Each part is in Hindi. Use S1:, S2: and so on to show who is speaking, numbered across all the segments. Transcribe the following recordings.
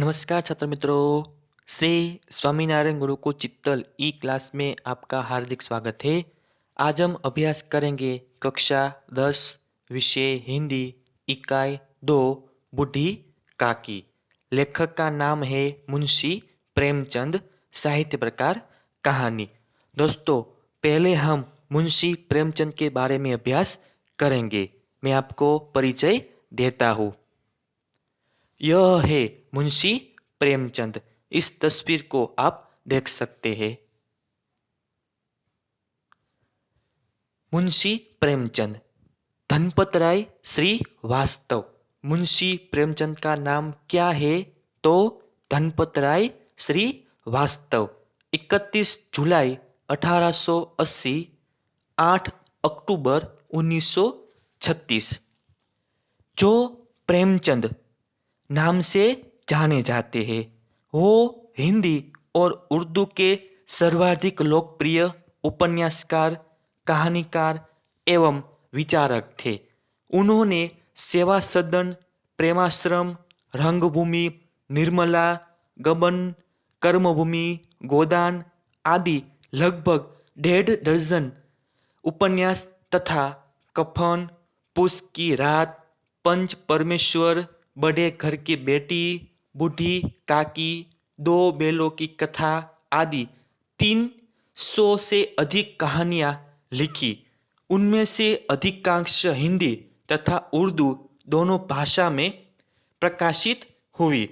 S1: नमस्कार छात्र मित्रों। श्री स्वामीनारायण गुरुकुल चित्तल ई क्लास में आपका हार्दिक स्वागत है। आज हम अभ्यास करेंगे कक्षा 10 विषय हिंदी इकाई 2 बूढ़ी काकी। लेखक का नाम है मुंशी प्रेमचंद। साहित्य प्रकार कहानी। दोस्तों, पहले हम मुंशी प्रेमचंद के बारे में अभ्यास करेंगे। मैं आपको परिचय देता हूँ। यह है मुंशी प्रेमचंद। इस तस्वीर को आप देख सकते हैं। मुंशी प्रेमचंद धनपत राय श्रीवास्तव। मुंशी प्रेमचंद का नाम क्या है? तो धनपत राय श्रीवास्तव। 31 जुलाई 1880, 8 अक्टूबर 1936। जो प्रेमचंद नाम से जाने जाते हैं, वो हिंदी और उर्दू के सर्वाधिक लोकप्रिय उपन्यासकार, कहानीकार एवं विचारक थे। उन्होंने सेवा सदन, प्रेमाश्रम, रंगभूमि, निर्मला, गबन, कर्मभूमि, गोदान आदि लगभग 1.5 दर्जन उपन्यास तथा कफन, पूस की रात, पंच परमेश्वर, बड़े घर की बेटी, बूढ़ी काकी, 2 बैलों की कथा आदि 300 से अधिक कहानियां लिखी। उनमें से अधिकांश हिंदी तथा उर्दू दोनों भाषा में प्रकाशित हुई।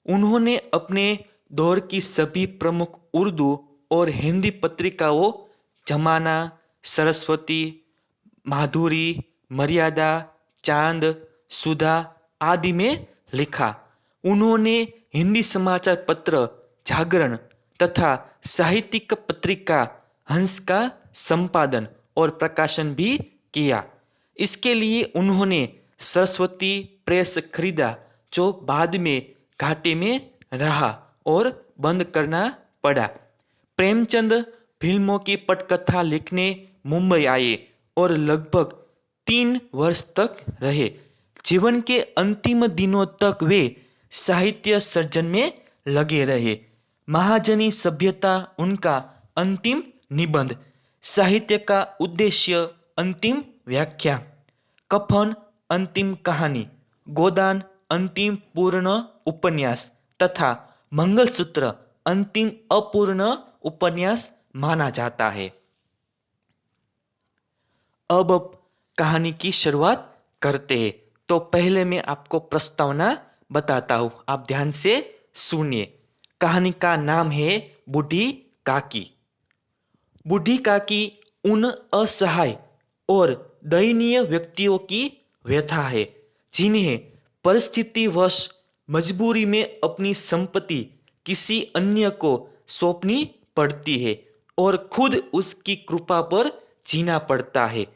S1: उन्होंने अपने दौर की सभी प्रमुख उर्दू और हिंदी पत्रिकाओं जमाना, सरस्वती, माधुरी, मर्यादा, चांद, सुधा आदि में लिखा। उन्होंने हिंदी समाचार पत्र जागरण तथा साहित्यिक पत्रिका हंस का संपादन और प्रकाशन भी किया। इसके लिए उन्होंने सरस्वती प्रेस खरीदा, जो बाद में घाटे में रहा और बंद करना पड़ा। प्रेमचंद फिल्मों की पटकथा लिखने मुंबई आए और लगभग 3 वर्ष तक रहे। जीवन के अंतिम दिनों तक वे साहित्य सर्जन में लगे रहे। महाजनी सभ्यता उनका अंतिम निबंध, साहित्य का उद्देश्य अंतिम व्याख्या, कफन अंतिम कहानी, गोदान अंतिम पूर्ण उपन्यास तथा मंगलसूत्र अंतिम अपूर्ण उपन्यास माना जाता है। अब कहानी की शुरुआत करते हैं। तो पहले मैं आपको प्रस्तावना बताता हूँ, आप ध्यान से सुनिए। कहानी का नाम है बूढ़ी काकी। बूढ़ी काकी उन असहाय और दयनीय व्यक्तियों की व्यथा है जिन्हें परिस्थितिवश मजबूरी में अपनी संपत्ति किसी अन्य को सौंपनी पड़ती है और खुद उसकी कृपा पर जीना पड़ता है।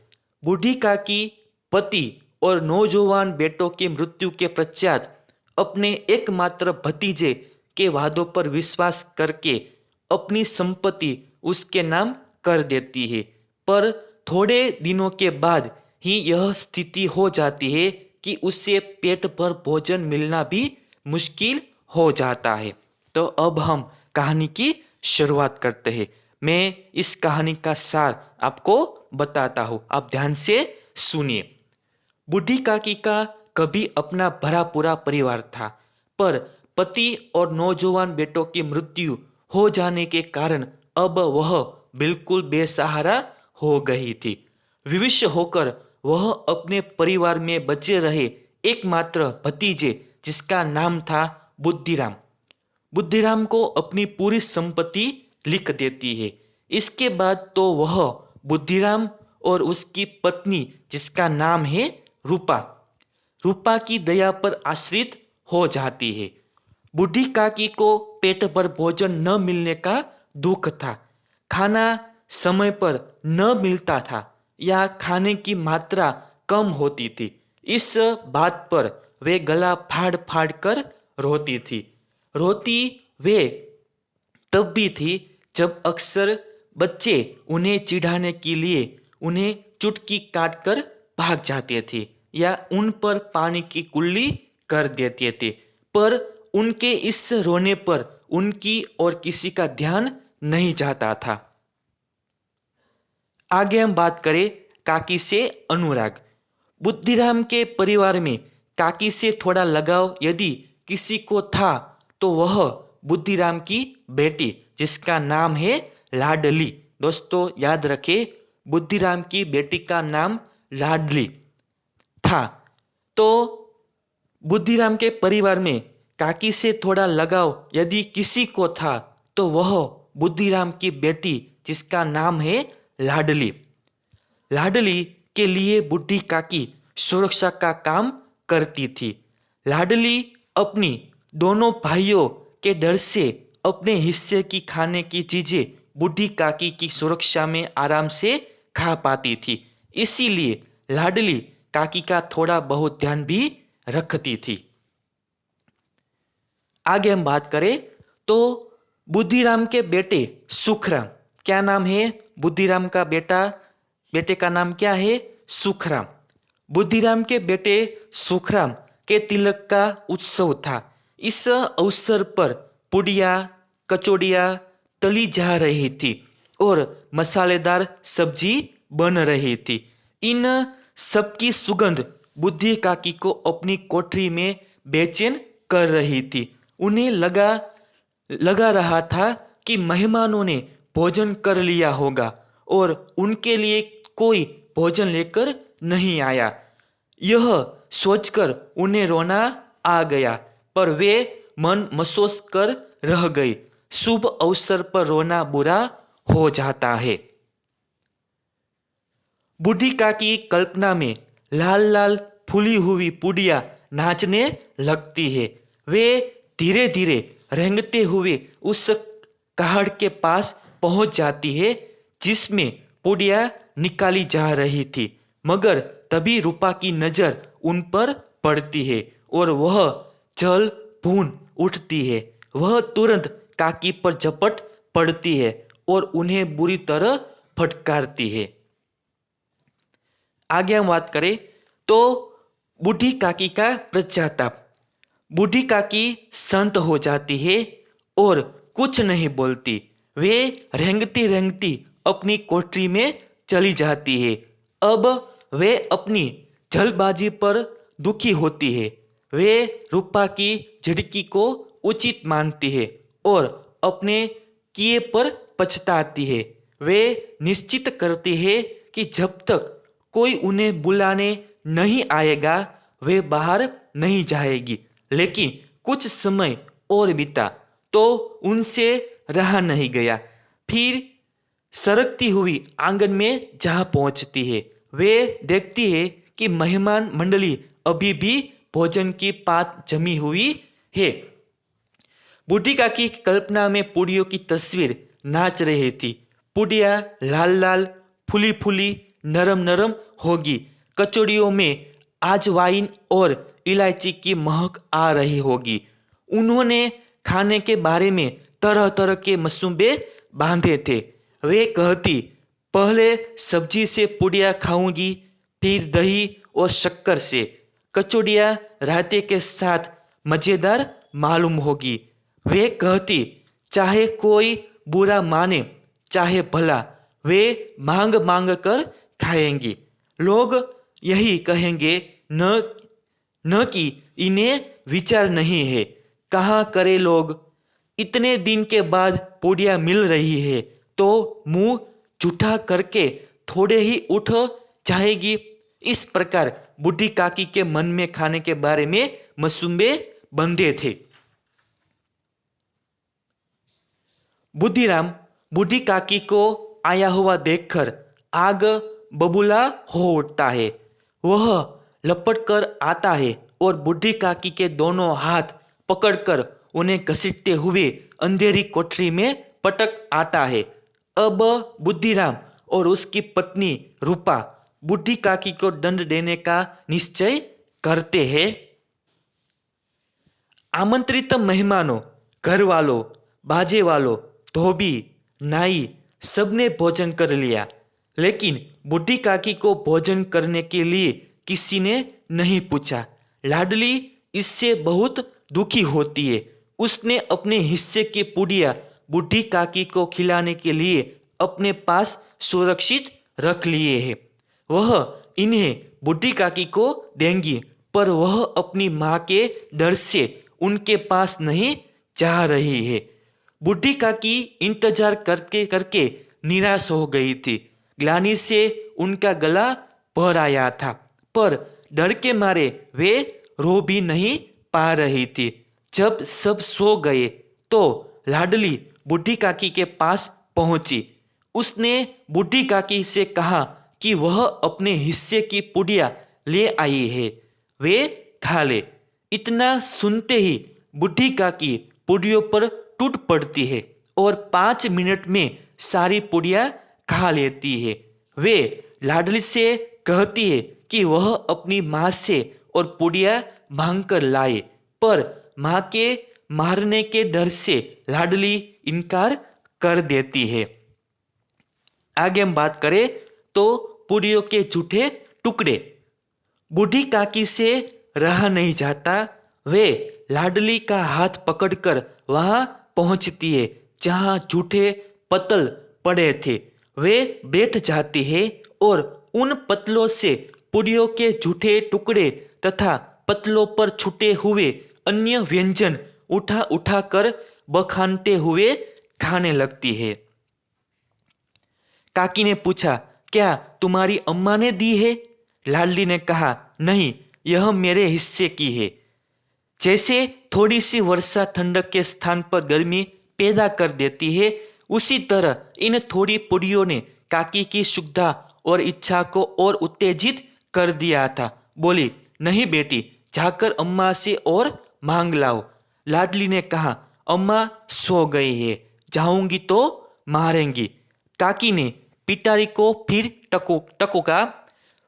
S1: बूढ़ी काकी पति और नौजवान बेटों की मृत्यु के पश्चात अपने एकमात्र भतीजे के वादों पर विश्वास करके अपनी संपत्ति उसके नाम कर देती है। पर थोड़े दिनों के बाद ही यह स्थिति हो जाती है कि उसे पेट भर भोजन मिलना भी मुश्किल हो जाता है। तो अब हम कहानी की शुरुआत करते हैं। मैं इस कहानी का सार आपको बताता हूँ, आप ध्यान से सुनिए। बूढ़ी काकी का कभी अपना भरा पूरा परिवार था, पर पति और नौजवान बेटों की मृत्यु हो जाने के कारण अब वह बिल्कुल बेसहारा हो गई थी। विवश होकर वह अपने परिवार में बचे रहे एकमात्र भतीजे, जिसका नाम था बुद्धिराम, बुद्धिराम को अपनी पूरी संपत्ति लिख देती है। इसके बाद तो वह बुद्धिराम और उसकी पत्नी, जिसका नाम है रूपा, रूपा की दया पर आश्रित हो जाती है। बूढ़ी काकी को पेट भर भोजन न मिलने का दुख था। खाना समय पर न मिलता था या खाने की मात्रा कम होती थी। इस बात पर वे गला फाड़ फाड़ कर रोती थी। रोती वे तब भी थी जब अक्सर बच्चे उन्हें चिढ़ाने के लिए उन्हें चुटकी काट कर भाग जाते थे या उन पर पानी की कुल्ली कर देते थे। पर उनके इस रोने पर उनकी और किसी का ध्यान नहीं जाता था। आगे हम बात करें काकी से अनुराग। बुद्धिराम के परिवार में काकी से थोड़ा लगाव यदि किसी को था तो वह बुद्धिराम की बेटी जिसका नाम है लाडली। दोस्तों याद रखें, बुद्धिराम की बेटी का नाम लाडली था। तो बुद्धिराम के परिवार में काकी से थोड़ा लगाव यदि किसी को था तो वह बुद्धिराम की बेटी जिसका नाम है लाडली। लाडली के लिए बुढ़ी काकी सुरक्षा का काम करती थी। लाडली अपनी दोनों भाइयों के डर से अपने हिस्से की खाने की चीजें बुढ़ी काकी की सुरक्षा में आराम से खा पाती थी। इसीलिए लाडली काकी का थोड़ा बहुत ध्यान भी रखती थी। आगे हम बात करें तो बुद्धिराम के बेटे सुखराम, क्या नाम है बुद्धिराम का बेटे का नाम क्या है? सुखराम। बुद्धिराम के बेटे सुखराम के तिलक का उत्सव था। इस अवसर पर पुड़िया कचौड़ियाँ तली जा रही थी और मसालेदार सब्जी बन रही थी। इन सबकी सुगंध बुद्धि काकी को अपनी कोठरी में बेचैन कर रही थी। उन्हें लगा रहा था कि मेहमानों ने भोजन कर लिया होगा और उनके लिए कोई भोजन लेकर नहीं आया। यह सोचकर उन्हें रोना आ गया, पर वे मन महसूस कर रह गई। शुभ अवसर पर रोना बुरा हो जाता है। बूढ़ी काकी कल्पना में लाल लाल फूली हुई पुड़िया नाचने लगती है। वे धीरे धीरे रेंगते हुए उस कहाड़ के पास पहुंच जाती है जिसमें पुड़िया निकाली जा रही थी। मगर तभी रूपा की नजर उन पर पड़ती है और वह जल भून उठती है। वह तुरंत काकी पर झपट पड़ती है और उन्हें बुरी तरह फटकारती है। आगे हम बात करें तो बूढ़ी काकी का पश्चाताप। बूढ़ी काकी शांत हो जाती है और कुछ नहीं बोलती। वे रेंगती रेंगती अपनी कोठरी में चली जाती है। अब वे अपनी जल्दबाजी पर दुखी होती है। वे रूपा की झिड़की को उचित मानती है और अपने किए पर पछताती है। वे निश्चित करती है कि जब तक कोई उन्हें बुलाने नहीं आएगा वे बाहर नहीं जाएगी। लेकिन कुछ समय और बीता तो उनसे रहा नहीं गया। फिर सरकती हुई आंगन में जा पहुंचती है। वे देखती है कि मेहमान मंडली अभी भी भोजन की पात जमी हुई है। बूढ़ी काकी की कल्पना में पुड़ियों की तस्वीर नाच रही थी। पुड़िया लाल लाल फूली फूली नरम नरम होगी। कचौड़ियों में आज वाइन और इलायची की महक आ रही होगी। उन्होंने खाने के बारे में तरह तरह के मसूबे बांधे थे। वे कहती, पहले सब्जी से पुड़िया खाऊंगी, फिर दही और शक्कर से। कचौड़ियाँ रायते के साथ मज़ेदार मालूम होगी। वे कहती, चाहे कोई बुरा माने चाहे भला, वे मांग मांग कर खाएंगी। लोग यही कहेंगे न कि इन्हें विचार नहीं है। कहाँ करे लोग, इतने दिन के बाद पुड़िया मिल रही है तो मुंह झूठा करके थोड़े ही उठ जाएगी। इस प्रकार बूढ़ी काकी के मन में खाने के बारे में मसूबे बंधे थे। बुद्धिराम बूढ़ी काकी को आया हुआ देखकर आग बबूला हो उठता है। वह लपट कर आता है और बूढ़ी काकी के दोनों हाथ पकड़कर उन्हें घसीटते हुए अंधेरी कोठरी में पटक आता है। अब बुद्धिराम और उसकी पत्नी रूपा बूढ़ी काकी को दंड देने का निश्चय करते हैं। आमंत्रित मेहमानों, घर वालों, बाजे वालों, धोबी, नाई सबने भोजन कर लिया, लेकिन बूढ़ी काकी को भोजन करने के लिए किसी ने नहीं पूछा। लाडली इससे बहुत दुखी होती है। उसने अपने हिस्से की पुड़िया बूढ़ी काकी को खिलाने के लिए अपने पास सुरक्षित रख लिए है। वह इन्हें बूढ़ी काकी को देंगी, पर वह अपनी माँ के डर से उनके पास नहीं जा रही है। बूढ़ी काकी इंतजार करके करके निराश हो गई थी। ग्लानि से उनका गला भर आया था, पर डर के मारे वे रो भी नहीं पा रही थी। जब सब सो गए तो लाडली बूढ़ी काकी के पास पहुंची। उसने बूढ़ी काकी से कहा कि वह अपने हिस्से की पुड़िया ले आई है, वे खा ले। इतना सुनते ही बूढ़ी काकी पुड़ियों पर टूट पड़ती है और 5 मिनट में सारी पुड़िया खा लेती है। वे लाडली से कहती है कि वह अपनी माँ से और पुड़िया मांग कर लाए, पर माँ के मारने के डर से लाडली इनकार कर देती है। आगे हम बात करें तो पुड़ियों के झूठे टुकड़े। बूढ़ी काकी से रहा नहीं जाता। वे लाडली का हाथ पकड़कर वहां पहुंचती है जहां झूठे पतल पड़े थे। वे बैठ जाती है और उन पतलों से पुड़ियों के झूठे टुकड़े तथा पतलों पर छूटे हुए अन्य व्यंजन उठा उठा कर बखानते हुए खाने लगती है। काकी ने पूछा, क्या तुम्हारी अम्मा ने दी है? लाडली ने कहा, नहीं, यह मेरे हिस्से की है। जैसे थोड़ी सी वर्षा ठंडक के स्थान पर गर्मी पैदा कर देती है, उसी तरह इन थोड़ी पुड़ियों ने काकी की सुविधा और इच्छा को और उत्तेजित कर दिया था। बोली, नहीं बेटी, जाकर अम्मा से और मांग लाओ। लाडली ने कहा, अम्मा सो गई है, जाऊंगी तो मारेंगी। काकी ने पिटारी को फिर टकोका।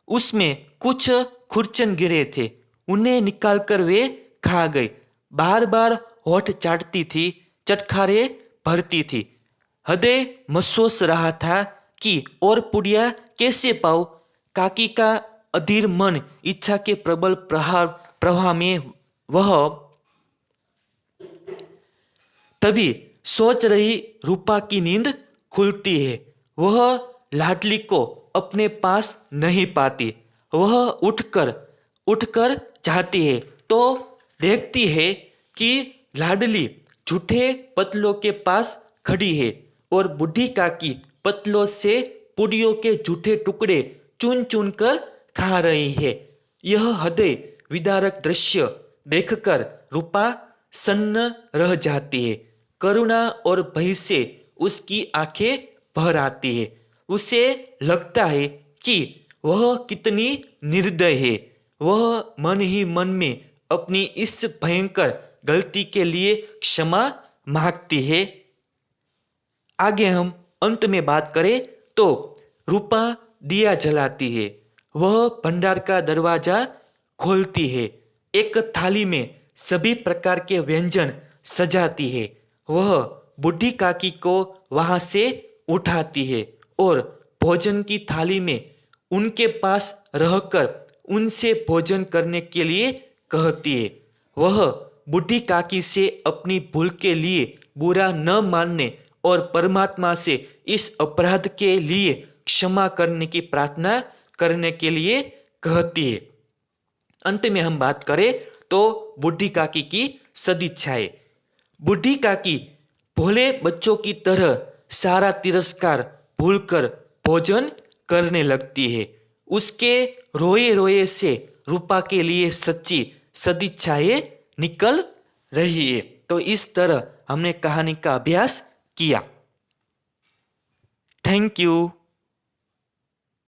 S1: उसमें कुछ खुरचन गिरे थे, उन्हें निकालकर वे खा गई। बार बार होठ चाटती थी, चटखारे भरती थी। हृदय महसूस रहा था कि और पुड़िया कैसे पाऊं। काकी का अधीर मन इच्छा के प्रबल प्रवाह में वह तभी सोच रही रूपा की नींद खुलती है। वह लाडली को अपने पास नहीं पाती। वह उठकर जाती है तो देखती है कि लाडली झूठे पतलों के पास खड़ी है और बूढ़ी काकी पतलों से पुड़ियों के झूठे टुकड़े चुन चुन कर खा रही है। यह हृदय विदारक दृश्य देखकर रूपा सन्न रह जाती है। करुणा और भय से उसकी आंखें भर आती है। उसे लगता है कि वह कितनी निर्दय है। वह मन ही मन में अपनी इस भयंकर गलती के लिए क्षमा मांगती है। आगे हम अंत में बात करें तो रूपा दिया जलाती है। वह भंडार का दरवाजा खोलती है। एक थाली में सभी प्रकार के व्यंजन सजाती है। वह बूढ़ी काकी को वहां से उठाती है और भोजन की थाली में उनके पास रहकर उनसे भोजन करने के लिए कहती है। वह बूढ़ी काकी से अपनी भूल के लिए बुरा न मानने और परमात्मा से इस अपराध के लिए क्षमा करने की प्रार्थना करने के लिए कहती है। अंत में हम बात करें तो बूढ़ी काकी की सदिच्छाएं। बूढ़ी काकी भोले बच्चों की तरह सारा तिरस्कार भूलकर भोजन करने लगती है। उसके रोए रोए से रूपा के लिए सच्ची सदिच्छाएं निकल रही है। तो इस तरह हमने कहानी का अभ्यास किया। Thank you.